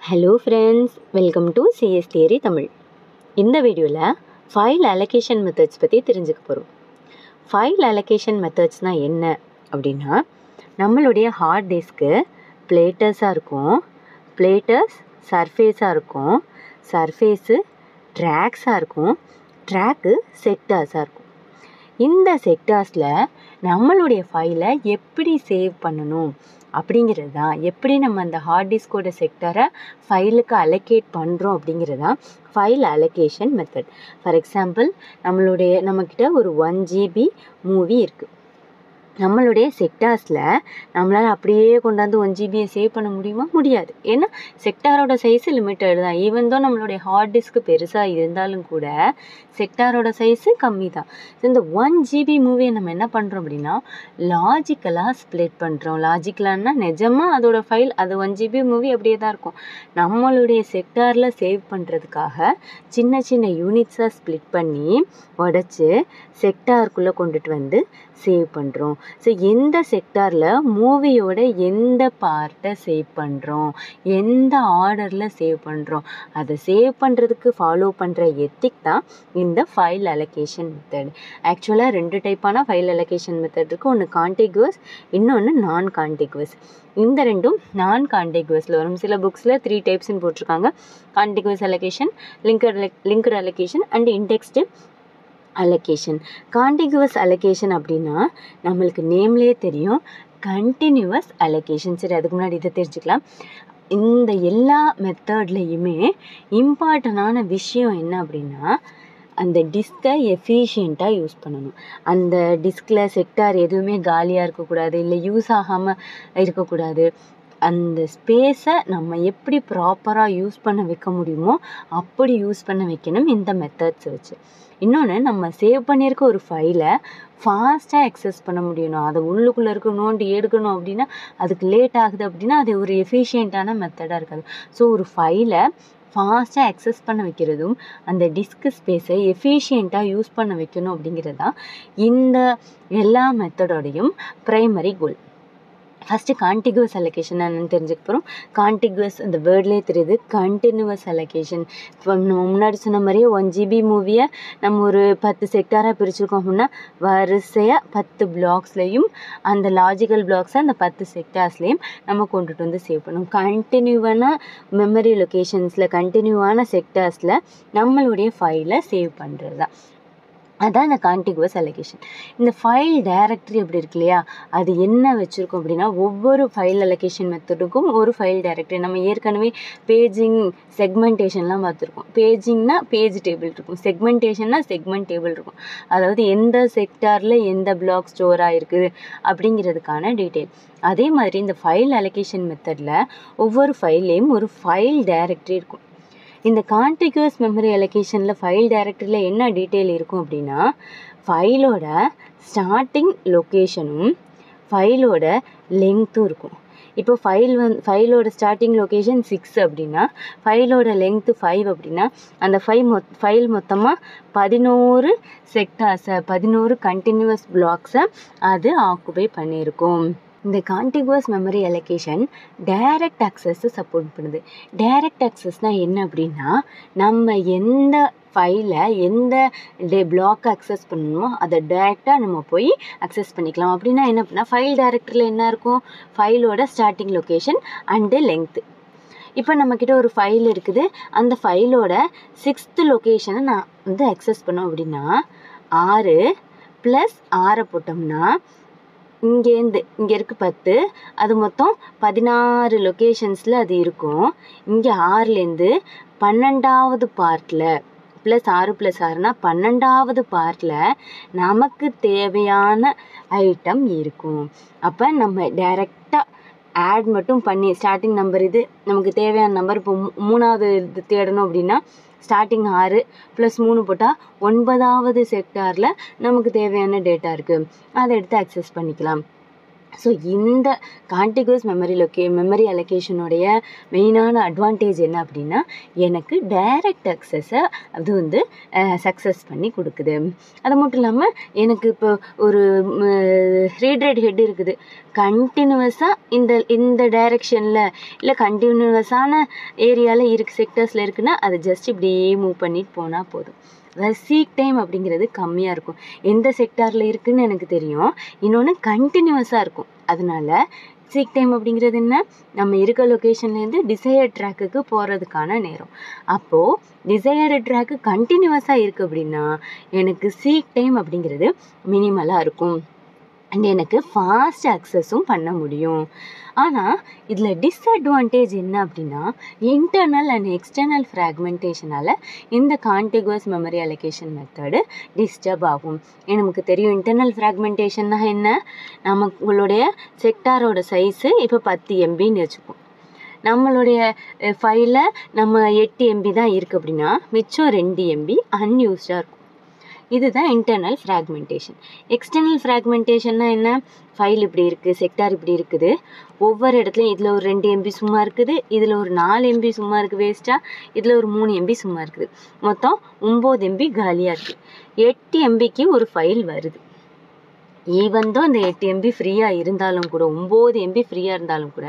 Hello friends, welcome to CS theory Tamil. இந்த வீடியோவில் file allocation methods பற்றி தெரிஞ்சுக்க போகிறோம். ஃபைல் அலோகேஷன் மெத்தட்ஸ்னால் என்ன அப்படின்னா, நம்மளுடைய ஹார்ட் டிஸ்க்கு பிளேட்டர்ஸாக இருக்கும், பிளேட்டர்ஸ் சர்ஃபேஸாக இருக்கும், சர்ஃபேஸு ட்ராக்ஸாக இருக்கும், ட்ராக்கு செக்டார்ஸாக இருக்கும். இந்த செக்டார்ஸில் நம்மளுடைய ஃபைலை எப்படி சேவ் பண்ணணும் அப்படிங்கிறது தான், எப்படி நம்ம அந்த ஹார்ட் டிஸ்கோட செக்டரை ஃபைலுக்கு அலோகேட் பண்ணுறோம் அப்படிங்கிறது தான் file allocation method. For example, நம்மக்கிட்ட ஒரு 1 GB மூவி இருக்குது. நம்மளுடைய செக்டார்ஸில் நம்மளால் அப்படியே கொண்டாந்து 1 GB சேவ் பண்ண முடியுமா? முடியாது. ஏன்னா செக்டாரோட சைஸு லிமிட்டட் தான். ஈவன் தான் நம்மளுடைய ஹார்ட் டிஸ்க்கு பெருசாக இருந்தாலும் கூட செக்டாரோட சைஸு கம்மி தான். இந்த 1 GB மூவியை நம்ம என்ன பண்ணுறோம் அப்படின்னா, லாஜிக்கலாக ஸ்ப்ளிட் பண்ணுறோம். லாஜிக்கலான்னா நிஜமாக அதோட ஃபைல், அது 1 GB மூவி அப்படியே தான் இருக்கும். நம்மளுடைய செக்டாரில் சேவ் பண்ணுறதுக்காக சின்ன சின்ன யூனிட்ஸாக ஸ்ப்ளிட் பண்ணி உடச்சி செக்டாருக்குள்ளே கொண்டுட்டு வந்து சேவ் பண்ணுறோம். ஸோ எந்த செக்டாரில் மூவியோட எந்த பார்ட்டை சேவ் பண்ணுறோம், எந்த ஆர்டரில் சேவ் பண்ணுறோம், அதை சேவ் பண்ணுறதுக்கு ஃபாலோ பண்ணுற எத்திக் தான் இந்த ஃபைல் அலோகேஷன் மெத்தட். ஆக்சுவலாக 2 டைப்பான ஃபைல் அலோகேஷன் மெத்தட் இருக்குது. ஒன்று கான்டிகுவஸ், இன்னொன்று நான் கான்டிகுவஸ். இந்த ரெண்டும் நான் கான்டிகுவஸில் வரும். சில புக்ஸில் 3 டைப்ஸ்ன்னு போட்டிருக்காங்க. Contiguous allocation, linked allocation and indexed allocation. Contiguous allocation அப்படின்னா நம்மளுக்கு நேம்லேயே தெரியும், கண்டினியூவஸ் அலோகேஷன். சரி, அதுக்கு முன்னாடி இதை தெரிஞ்சுக்கலாம். இந்த எல்லா மெத்தட்லேயுமே இம்பார்ட்டண்டான விஷயம் என்ன அப்படின்னா, அந்த டிஸ்கை எஃபிஷியண்ட்டாக யூஸ் பண்ணணும். அந்த டிஸ்கில் செக்டார் எதுவுமே காலியாக இருக்கக்கூடாது, இல்லை யூஸ் ஆகாமல் இருக்கக்கூடாது. அந்த ஸ்பேஸை நம்ம எப்படி ப்ராப்பராக யூஸ் பண்ண வைக்க முடியுமோ அப்படி யூஸ் பண்ண வைக்கணும் இந்த மெத்தட்ஸை வச்சு. இன்னொன்று, நம்ம சேவ் பண்ணியிருக்க ஒரு ஃபைலை ஃபாஸ்ட்டாக அக்சஸ் பண்ண முடியணும். அதை உள்ளுக்குள்ளே இருக்கணும்னு எடுக்கணும் அப்படின்னா அதுக்கு லேட் ஆகுது அப்படின்னா அது ஒரு எஃபிஷியண்ட்டான மெத்தடாக இருக்காது. ஸோ ஒரு ஃபைலை ஃபாஸ்ட்டாக அக்சஸ் பண்ண வைக்கிறதும் அந்த டிஸ்க் ஸ்பேஸை எஃபிஷியண்ட்டாக யூஸ் பண்ண வைக்கணும் அப்படிங்கிறது தான் இந்த எல்லா மெத்தடோடையும் ப்ரைமரி கோல். ஃபஸ்ட்டு கான்டிகுவஸ் அலோகேஷன் என்னென்னு தெரிஞ்சுக்க போகிறோம். கான்டிகுவஸ் அந்த வேர்ட்லேயே தெரியுது. கண்டினியூவஸ் அலோகேஷன், இப்போ நம்ம முன்னாடி சொன்ன மாதிரியே 1 GB மூவியை நம்ம ஒரு 10 செக்டாராக பிரிச்சுருக்கோம் அப்படின்னா வரிசையாக 10 பிளாக்ஸ்லேயும் அந்த லாஜிக்கல் பிளாக்ஸை அந்த 10 செக்டார்ஸ்லேயும் நம்ம கொண்டுட்டு வந்து சேவ் பண்ணுவோம். கண்டினியூவான மெமரி லொக்கேஷன்ஸில், கண்டினியூவான செக்டார்ஸில் நம்மளுடைய ஃபைலை சேவ் பண்ணுறது தான், அதான் இந்த கான்டிகுவஸ் அலோகேஷன். இந்த ஃபைல் டைரக்டரி அப்படி இருக்கு இல்லையா, அது என்ன வச்சுருக்கோம் அப்படின்னா, ஒவ்வொரு ஃபைல் அலோகேஷன் மெத்தடுக்கும் ஒரு ஃபைல் டைரக்டரி. நம்ம ஏற்கனவே பேஜிங் செக்மெண்டேஷன்லாம் பார்த்துருக்கோம். பேஜிங்னா பேஜ் டேபிள் இருக்கும், செக்மெண்டேஷன்னா செக்மெண்ட் டேபிள் இருக்கும். அதாவது எந்த செக்டாரில் எந்த பிளாக் ஸ்டோர் ஆகிருக்குது அப்படிங்கிறதுக்கான டீட்டெயில். அதே மாதிரி இந்த ஃபைல் அலோகேஷன் மெத்தடில் ஒவ்வொரு ஃபைல்லையும் ஒரு ஃபைல் டைரக்டரி இருக்கும். இந்த கான்டிகுவஸ் மெமரி அலோகேஷனில் ஃபைல் டைரக்டரியில் என்ன டீட்டெயில் இருக்கும் அப்படின்னா, ஃபைலோட ஸ்டார்டிங் லொக்கேஷனும் ஃபைலோட லெங்க்த்தும் இருக்கும். இப்போ ஃபைலோட ஸ்டார்டிங் லொக்கேஷன் 6 அப்படின்னா ஃபைலோட லெங்க்த்து 5 அப்படின்னா அந்த ஃபைல் மொத்தமாக 11 செக்டார்ஸை, 11 கண்டினியூவஸ் பிளாக்ஸை அது ஆக்குபை பண்ணியிருக்கும். இந்த contiguous memory allocation direct அக்சஸை support பண்ணுது. டைரக்ட் அக்சஸ்னால் என்ன அப்படின்னா, நம்ம எந்த ஃபைலை எந்த பிளாக் அக்சஸ் பண்ணணுமோ அதை டைரெக்டாக நம்ம போய் அக்சஸ் பண்ணிக்கலாம். அப்படின்னா என்ன அப்படின்னா, ஃபைல் டைரக்டரியில் என்ன இருக்கும், ஃபைலோட ஸ்டார்டிங் லொக்கேஷன் அண்டு லெங்க்த்து. இப்போ நம்மக்கிட்ட ஒரு ஃபைல் இருக்குது, அந்த ஃபைலோட 6th லொக்கேஷனை நான் வந்து அக்சஸ் பண்ணோம் அப்படின்னா 6 + 6 போட்டோம்னா இங்கே இருக்குது 10, அது மொத்தம் 16 லொக்கேஷன்ஸில் அது இருக்கும். இங்கே 6லேருந்து 12வது பார்ட்டில் +6 + 6னா 12வது பார்ட்டில் நமக்கு தேவையான ஐட்டம் இருக்கும். அப்போ நம்ம டைரெக்டாக ஆட் மட்டும் பண்ணி ஸ்டார்டிங் நம்பர் இது நமக்கு தேவையான நம்பர். இப்போ 3வது இது தேடணும் அப்படின்னா ஸ்டார்டிங் 6 + 3 போட்டால் 9வது செக்டாரில் நமக்கு தேவையான டேட்டா இருக்குது, அதை எடுத்து அக்சஸ் பண்ணிக்கலாம். ஸோ இந்த கான்டிகுவஸ் மெமரி அலோகேஷனுடைய மெயினான அட்வான்டேஜ் என்ன அப்படின்னா, எனக்கு டைரக்ட் அக்சஸை அது வந்து சக்ஸஸ் பண்ணி கொடுக்குது. அது மட்டும் இல்லாமல் எனக்கு இப்போ ஒரு ரீட் ரைட் ஹெட் இருக்குது, கண்டினியூவஸாக இந்த டைரெக்ஷனில் இல்லை கண்டினியூவஸான ஏரியாவில் செக்டர்ஸில் இருக்குன்னா அது ஜஸ்ட் இப்படியே மூவ் பண்ணிட்டு போனால் போதும். அதாவது சீக் டைம் அப்படிங்கிறது கம்மியாக இருக்கும். எந்த செக்டாரில் இருக்குதுன்னு எனக்கு தெரியும், இன்னொன்று கண்டினியூவஸாக இருக்கும். அதனால சீக் டைம் அப்படிங்கிறது என்ன, நம்ம இருக்க லொக்கேஷன்லேருந்து டிசையர்ட் ட்ராக்குக்கு போகிறதுக்கான நேரம். அப்போது டிசையர்டு ட்ராக்கு கண்டினியூவஸாக இருக்குது அப்படின்னா எனக்கு சீக் டைம் அப்படிங்கிறது மினிமலாக இருக்கும் அண்ட் எனக்கு ஃபாஸ்ட் அக்சஸும் பண்ண முடியும். ஆனால் இதில் டிஸ்அட்வான்டேஜ் என்ன அப்படின்னா, இன்டர்னல் அண்ட் எக்ஸ்டர்னல் ஃப்ராக்மெண்டேஷனால் இந்த contiguous memory allocation method disturb ஆகும். நமக்கு தெரியும் இன்டர்னல் ஃப்ராக்மெண்டேஷன்னா என்ன, நம்மளுடைய செக்டாரோட சைஸு இப்போ 10 MBன்னு வச்சுப்போம். நம்மளுடைய ஃபைலில் நம்ம 8 MB தான் இருக்குது அப்படின்னா மிச்சம் 2 MB அன்யூஸ்டாக இருக்கும். இதுதான் இன்டர்னல் ஃப்ராக்மெண்டேஷன். எக்ஸ்டர்னல் ஃப்ராக்மெண்டேஷன்னா என்ன, ஃபைல் இப்படி இருக்குது, செக்டார் இப்படி இருக்குது, ஒவ்வொரு இடத்துலையும் இதில் ஒரு 2 MB சும்மா இருக்குது, இதில் ஒரு 4 MB சும்மா இருக்குது வேஸ்ட்டாக, இதில் ஒரு 3 MB சும்மா இருக்குது, மொத்தம் 9 MB காலியாக இருக்குது. 8 MBக்கு ஒரு ஃபைல் வருது. ஈவன்தோ இந்த 8 MB ஃப்ரீயாக இருந்தாலும் கூட, 9 MB ஃப்ரீயாக இருந்தாலும் கூட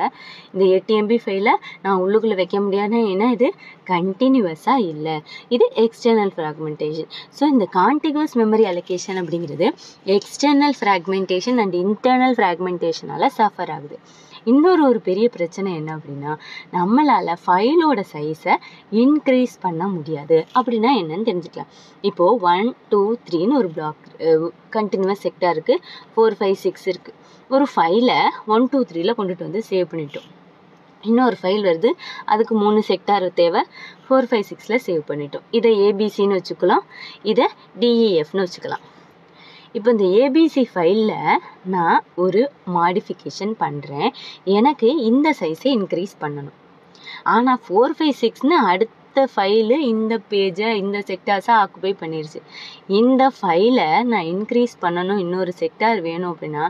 இந்த 8 MB ஃபைலை நான் உள்ளுக்குள்ளே வைக்க முடியாது. ஏன்னா இது கண்டினியூவஸாக இல்லை, இது எக்ஸ்டர்னல் ஃப்ராக்மெண்டேஷன். ஸோ இந்த கான்டிகுவஸ் மெமரி அலோகேஷன் அப்படிங்கிறது எக்ஸ்டர்னல் ஃப்ராக்மெண்டேஷன் அண்ட் இன்டர்னல் ஃப்ராக்மெண்டேஷனால் சஃபர் ஆகுது. இன்னொரு பெரிய பிரச்சனை என்ன அப்படின்னா, நம்மளால் ஃபைலோட சைஸை இன்க்ரீஸ் பண்ண முடியாது. அப்படின்னா என்னன்னு தெரிஞ்சுக்கலாம். இப்போது 1 2 3ன்னு ஒரு பிளாக் கண்டினியூவஸ் செக்டார் இருக்குது, 4 5 6 இருக்குது. ஒரு ஃபைலை 1 2 3ல் கொண்டுட்டு வந்து சேவ் பண்ணிட்டோம். இன்னொரு ஃபைல் வருது, அதுக்கு 3 செக்டார் தேவை, 4 5 6ல் சேவ் பண்ணிட்டோம். இதை ஏபிசின்னு வச்சுக்கலாம், இதை டிஇஎஃப்னு வச்சுக்கலாம். இப்போ இந்த ஏபிசி ஃபைலில் நான் ஒரு மாடிஃபிகேஷன் பண்ணுறேன், எனக்கு இந்த சைஸை இன்க்ரீஸ் பண்ணணும். ஆனால் 4 5 6ன்னு அடுத்த ஃபைலு இந்த பேஜை இந்த செக்டார்ஸை ஆக்குபை பண்ணிருச்சு. இந்த ஃபைலை நான் இன்க்ரீஸ் பண்ணணும், இன்னொரு செக்டார் வேணும் அப்படின்னா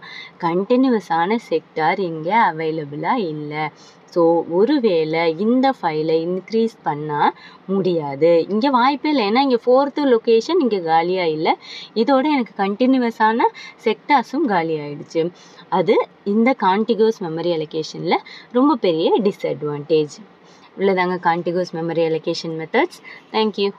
கண்டினியூவஸான செக்டார் இங்கே அவைலபிளாக இல்லை. ஸோ ஒருவேளை இந்த ஃபைலை இன்க்ரீஸ் பண்ண முடியாது, இங்கே வாய்ப்பே இல்லை. ஏன்னா இங்கே 4th லொக்கேஷன் இங்கே காலியாக இல்லை, இதோட எனக்கு கண்டினியூவஸான செக்டார்ஸும் காலி ஆகிடுச்சு. அது இந்த கான்டிகுவஸ் மெமரி அலோகேஷனில் ரொம்ப பெரிய டிஸ்அட்வான்டேஜ். இவ்வளோதாங்க கான்டிகுவஸ் மெமரி அலோகேஷன் மெத்தட்ஸ். தேங்க்யூ.